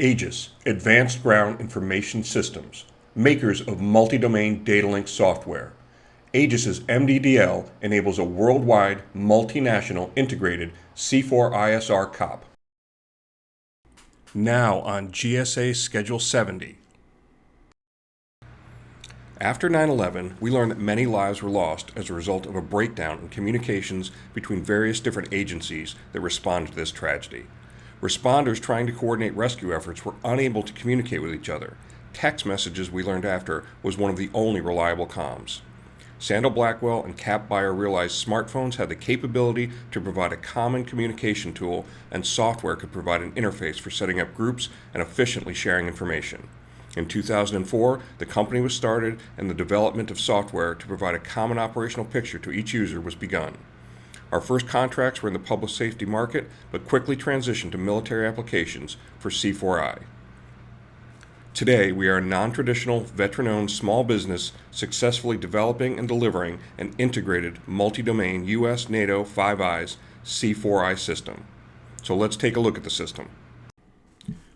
Aegis, Advanced Ground Information Systems, makers of multi-domain data link software. Aegis's MDDL enables a worldwide, multinational integrated C4ISR COP. Now on GSA Schedule 70. After 9/11, we learned that many lives were lost as a result of a breakdown in communications between various different agencies that responded to this tragedy. Responders trying to coordinate rescue efforts were unable to communicate with each other. Text messages, we learned after, was one of the only reliable comms. Sandal Blackwell and Cap Beyer realized smartphones had the capability to provide a common communication tool, and software could provide an interface for setting up groups and efficiently sharing information. In 2004, the company was started and the development of software to provide a common operational picture to each user was begun. Our first contracts were in the public safety market, but quickly transitioned to military applications for C4I. Today, we are a non-traditional, veteran-owned small business successfully developing and delivering an integrated, multi-domain U.S. NATO Five Eyes C4I system. So let's take a look at the system.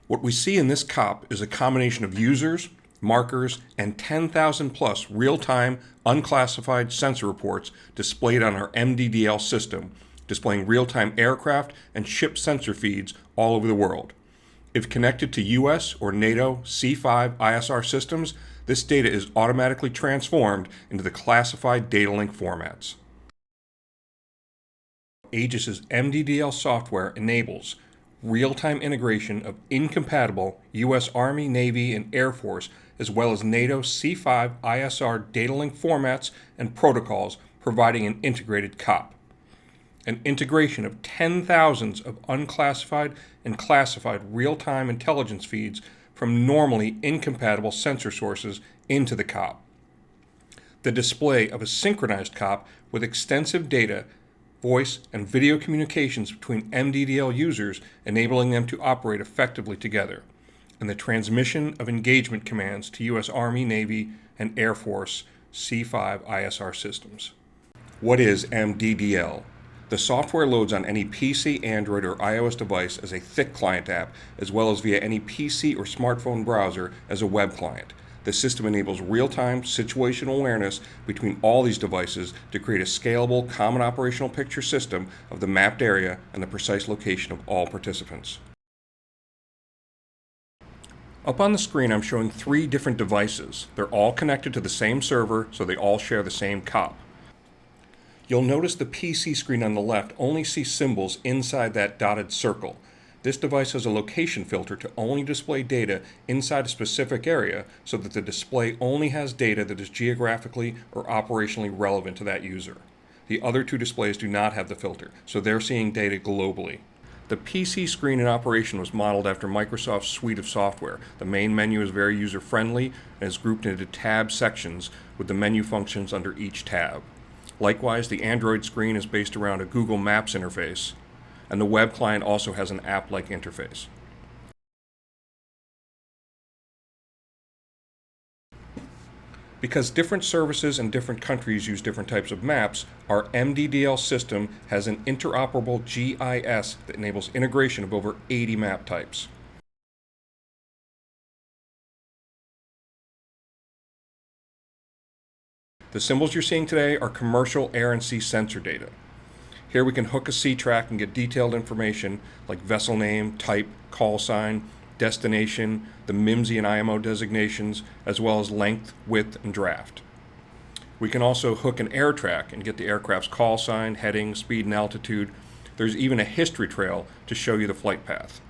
What we see in this COP is a combination of users, markers, and 10,000 plus real-time, unclassified sensor reports displayed on our MDDL system, displaying real-time aircraft and ship sensor feeds all over the world. If connected to U.S. or NATO C5 ISR systems, this data is automatically transformed into the classified data link formats. Aegis's MDDL software enables real-time integration of incompatible U.S. Army, Navy, and Air Force, as well as NATO C5 ISR data link formats and protocols, providing an integrated COP. An integration of 10,000s of unclassified and classified real-time intelligence feeds from normally incompatible sensor sources into the COP. The display of a synchronized COP with extensive data, voice, and video communications between MDDL users, enabling them to operate effectively together, and the transmission of engagement commands to U.S. Army, Navy, and Air Force C5 ISR systems. What is MDDL? The software loads on any PC, Android, or iOS device as a thick client app, as well as via any PC or smartphone browser as a web client. The system enables real-time situational awareness between all these devices to create a scalable, common operational picture system of the mapped area and the precise location of all participants. Up on the screen, I'm showing 3 different devices. They're all connected to the same server, so they all share the same COP. You'll notice the PC screen on the left only sees symbols inside that dotted circle. This device has a location filter to only display data inside a specific area so that the display only has data that is geographically or operationally relevant to that user. The other 2 displays do not have the filter, so they're seeing data globally. The PC screen in operation was modeled after Microsoft's suite of software. The main menu is very user-friendly and is grouped into tab sections with the menu functions under each tab. Likewise, the Android screen is based around a Google Maps interface, and the web client also has an app-like interface. Because different services in different countries use different types of maps, our MDDL system has an interoperable GIS that enables integration of over 80 map types. The symbols you're seeing today are commercial air and sea sensor data. Here we can hook a C-track and get detailed information like vessel name, type, call sign, destination, the MIMSI and IMO designations, as well as length, width, and draft. We can also hook an air track and get the aircraft's call sign, heading, speed, and altitude. There's even a history trail to show you the flight path.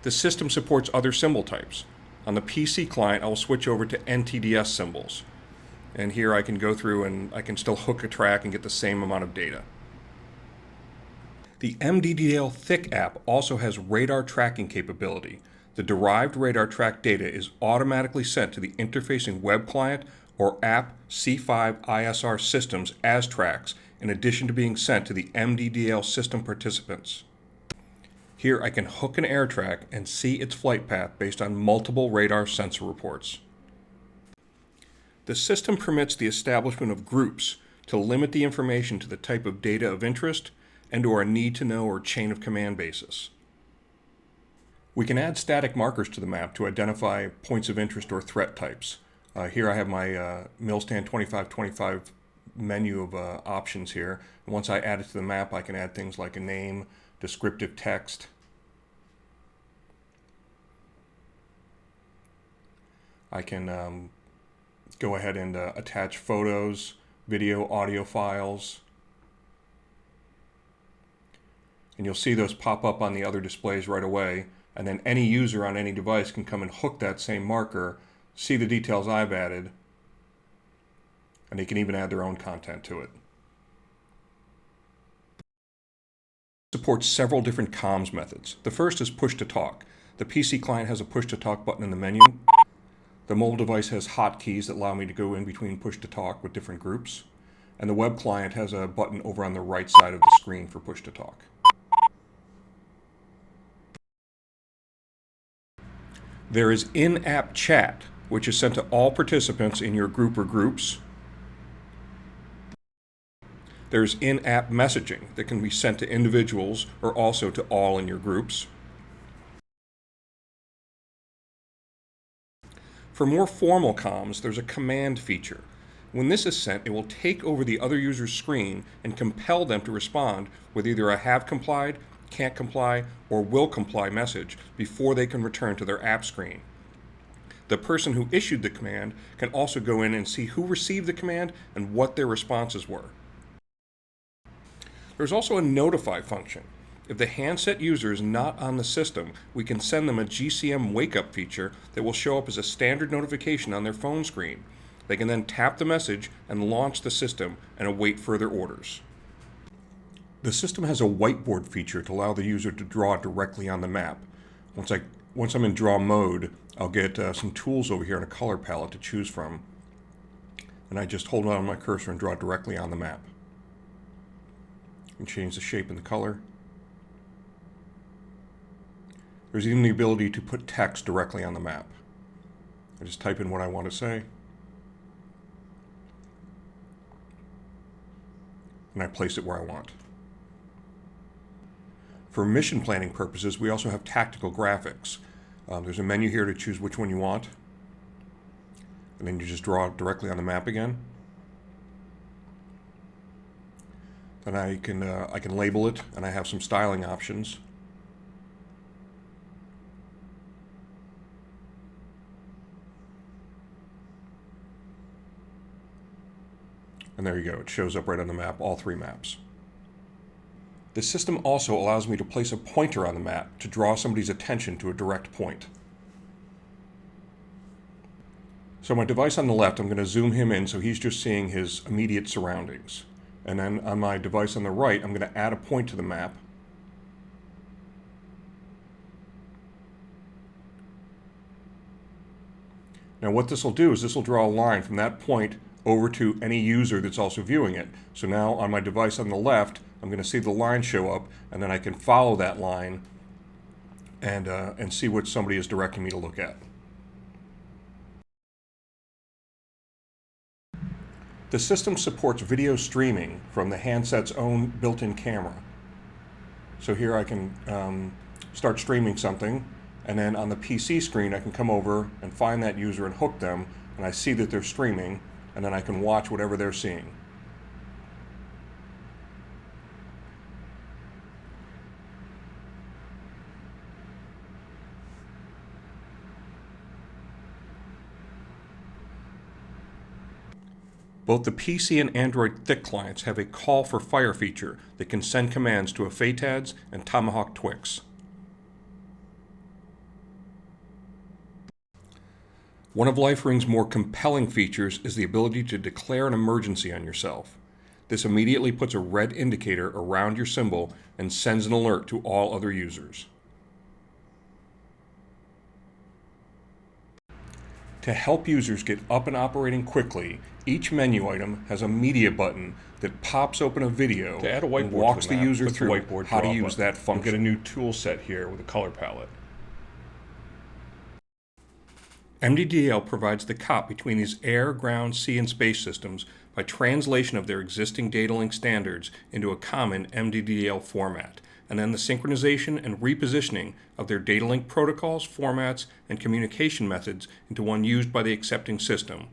The system supports other symbol types. On the PC client, I will switch over to NTDS symbols. And here I can go through and I can still hook a track and get the same amount of data. The MDDL Thick app also has radar tracking capability. The derived radar track data is automatically sent to the interfacing web client or app C5 ISR systems as tracks, in addition to being sent to the MDDL system participants. Here I can hook an air track and see its flight path based on multiple radar sensor reports. The system permits the establishment of groups to limit the information to the type of data of interest and/or a need-to-know or chain of command basis. We can add static markers to the map to identify points of interest or threat types. Here I have my Millstand 2525 menu of options here. And once I add it to the map, I can add things like a name, descriptive text. I can go ahead and attach photos, video, audio files. And you'll see those pop up on the other displays right away. And then any user on any device can come and hook that same marker, see the details I've added, and they can even add their own content to it. It supports several different comms methods. The first is push-to-talk. The PC client has a push-to-talk button in the menu. The mobile device has hotkeys that allow me to go in between push-to-talk with different groups. And the web client has a button over on the right side of the screen for push-to-talk. There is in-app chat, which is sent to all participants in your group or groups. There's in-app messaging that can be sent to individuals or also to all in your groups. For more formal comms, there's a command feature. When this is sent, it will take over the other user's screen and compel them to respond with either a have complied, can't comply, or will comply message before they can return to their app screen. The person who issued the command can also go in and see who received the command and what their responses were. There's also a notify function. If the handset user is not on the system, we can send them a GCM wake-up feature that will show up as a standard notification on their phone screen. They can then tap the message and launch the system and await further orders. The system has a whiteboard feature to allow the user to draw directly on the map. Once I'm in draw mode, I'll get some tools over here in a color palette to choose from. And I just hold on my cursor and draw directly on the map. And change the shape and the color. There's even the ability to put text directly on the map. I just type in what I want to say. And I place it where I want. For mission planning purposes, we also have tactical graphics. There's a menu here to choose which one you want. And then you just draw it directly on the map again. Then I can label it, and I have some styling options. And there you go, it shows up right on the map, all three maps. The system also allows me to place a pointer on the map to draw somebody's attention to a direct point. So my device on the left, I'm going to zoom him in so he's just seeing his immediate surroundings. And then on my device on the right, I'm going to add a point to the map. Now what this will do is this will draw a line from that point over to any user that's also viewing it. So now on my device on the left, I'm going to see the line show up, and then I can follow that line and see what somebody is directing me to look at. The system supports video streaming from the handset's own built-in camera. So here I can start streaming something, and then on the PC screen I can come over and find that user and hook them, and I see that they're streaming, and then I can watch whatever they're seeing. Both the PC and Android thick clients have a call for fire feature that can send commands to a FATADS and Tomahawk Twix. One of LifeRing's more compelling features is the ability to declare an emergency on yourself. This immediately puts a red indicator around your symbol and sends an alert to all other users. To help users get up and operating quickly, each menu item has a media button that pops open a video To add a whiteboard and walks to the the map, user click the through whiteboard how to draw use button. that function. You'll get a new tool set here with a color palette. MDDL provides the COP between these air, ground, sea, and space systems by translation of their existing data link standards into a common MDDL format, and then the synchronization and repositioning of their data link protocols, formats, and communication methods into one used by the accepting system,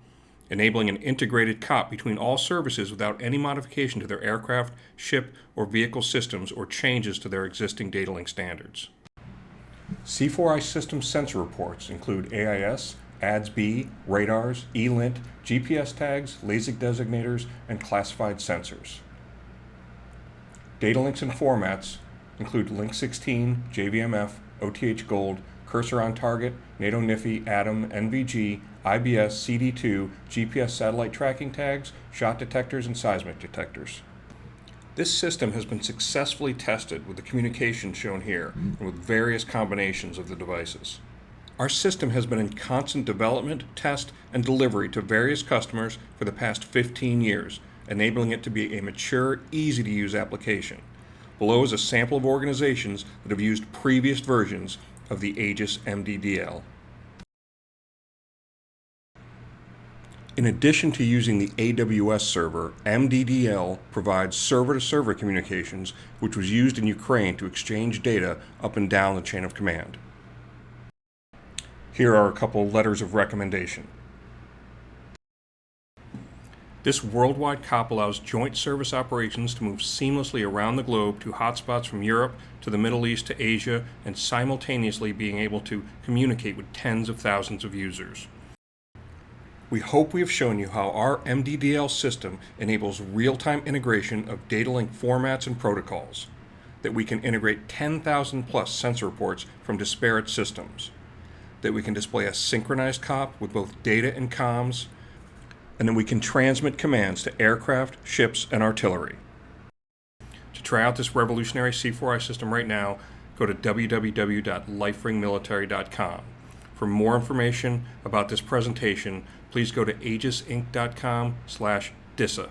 enabling an integrated COP between all services without any modification to their aircraft, ship, or vehicle systems or changes to their existing data link standards. C4I system sensor reports include AIS, ADS-B, radars, ELINT, GPS tags, LASIK designators, and classified sensors. Data links and formats include Link 16, JVMF, OTH Gold, Cursor on Target, NATO NIFI, ATOM, NVG, IBS, CD2, GPS satellite tracking tags, shot detectors, and seismic detectors. This system has been successfully tested with the communication shown here and with various combinations of the devices. Our system has been in constant development, test, and delivery to various customers for the past 15 years, enabling it to be a mature, easy-to-use application. Below is a sample of organizations that have used previous versions of the Is Mddl. In addition to using the AWS server, Mddl provides server-to-server communications, which was used in Ukraine to exchange data up and down the chain of command. Here are a couple letters of recommendation. This worldwide COP allows joint service operations to move seamlessly around the globe to hotspots from Europe to the Middle East to Asia, and simultaneously being able to communicate with tens of thousands of users. We hope we have shown you how our Mddl system enables real-time integration of data link formats and protocols, that we can integrate 10,000 plus sensor reports from disparate systems, that we can display a synchronized COP with both data and comms, and then we can transmit commands to aircraft, ships, and artillery. To try out this revolutionary C4I system right now, go to www.liferingmilitary.com. For more information about this presentation, please go to aegisinc.com/DISA.